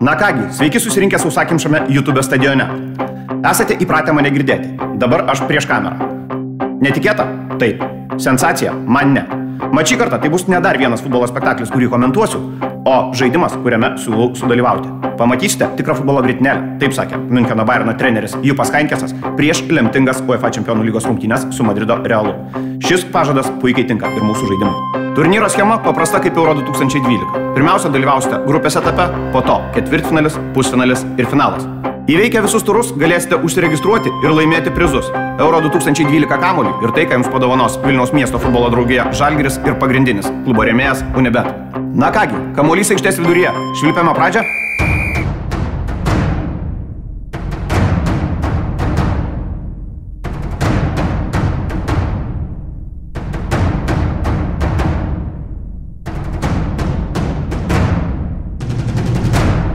Na kągi, sveiki susirinkę sausakimšame YouTube stadione. Esate įpratę mane girdėti. Dabar aš prieš kamerą. Netikėta? Taip. Sensacija? Man ne. Mat šį kartą tai bus ne dar vienas futbolo spektaklis, kurį komentuosiu, o žaidimas, kuriame siūlau sudalyvauti. Pamatysite tikrą futbolo grietinėlę, taip sakė Müncheno Bayerno treneris Jupas Heynckesas prieš lemtingas UEFA Čempionų lygos rungtynes su Madrido Realu. Šis pažadas puikiai tinka ir mūsų žaidimui. Turnyro schema paprasta kaip Euro 2012. Pirmiausia dalyvausite grupės etape, po to ketvirtfinalis, pusfinalis ir finalas. Įveikę visus turus galėsite užsiregistruoti ir laimėti prizus. Euro 2012 kamuolį ir tai, ką jums padovanos Vilniaus miesto futbolo draugija Žalgiris ir pagrindinis klubo rėmėjas Unibet. Na kągi, kamuolys aikštės viduryje. Švilpiame pradžią.